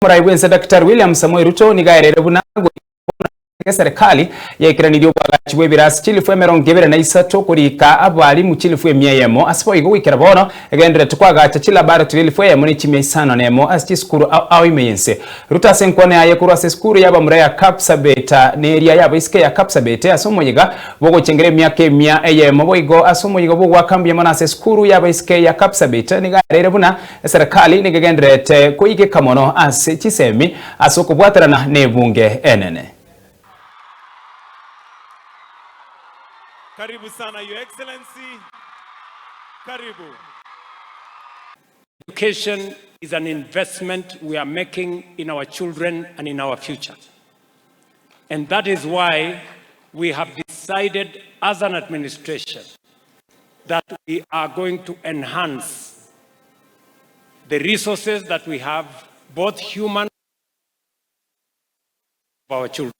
Muraiwense Dr. William Samoei Ruto ni gaerere bunango Eserekari yekiraniryo bwagachibwe birasi chilifu emerongo ebere na isato kurika abalimu chilifu emyeyemo asipo igo wikira bono egendere tukwagacha chila bara chilifu eyemo ni chimya isano nemo asi chisukuru au imeyense Ruto asenkone aye kurwa seskuru yaba muraya KAPSABET neria yaba isike ya KAPSABET asomoyiga bogo chengere emyaka emya eyemo boigo asomoyiga bogo wakambiye mona seskuru yaba isike ya KAPSABET ni gaerere buna Eserekari ni gegenderete Koigeka mono asi Chisemi asokubwaterana nebunge enene. Karibu sana, Your Excellency. Karibu. Education is an investment we are making in our children and in our future. And that is why we have decided as an administration that we are going to enhance the resources that we have, both human and our children.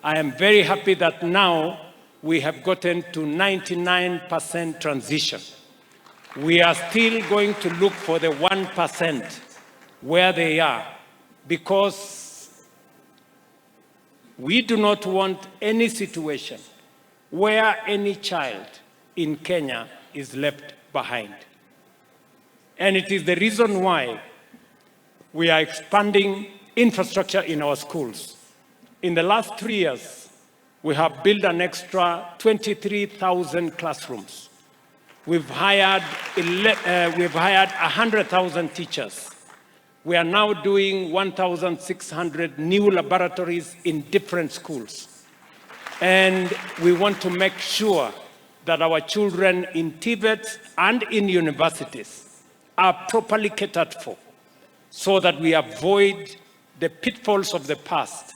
I am very happy that now we have gotten to 99% transition. We are still going to look for the 1% where they are, because we do not want any situation where any child in Kenya is left behind. And it is the reason why we are expanding infrastructure in our schools. In the last 3 years, we have built an extra 23,000 classrooms. We've hired 100,000 teachers. We are now doing 1,600 new laboratories in different schools. And we want to make sure that our children in TVET and in universities are properly catered for, so that we avoid the pitfalls of the past,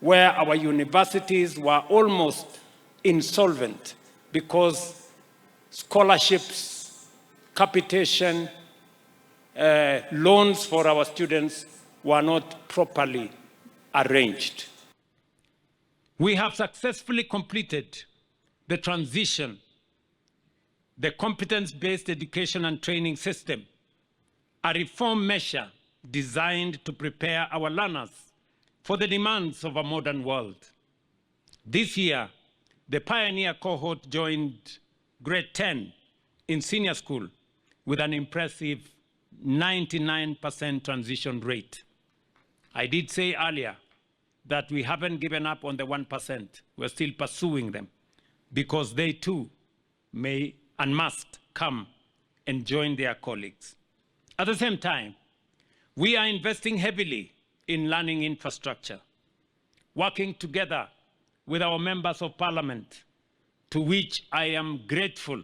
where our universities were almost insolvent because scholarships, capitation, loans for our students were not properly arranged. We have successfully completed the transition, the competence-based education and training system, a reform measure designed to prepare our learners for the demands of a modern world. This year, the pioneer cohort joined grade 10 in senior school with an impressive 99% transition rate. I did say earlier that we haven't given up on the 1%. We're still pursuing them, because they too may and must come and join their colleagues. At the same time, we are investing heavily in learning infrastructure, working together with our members of parliament, to which I am grateful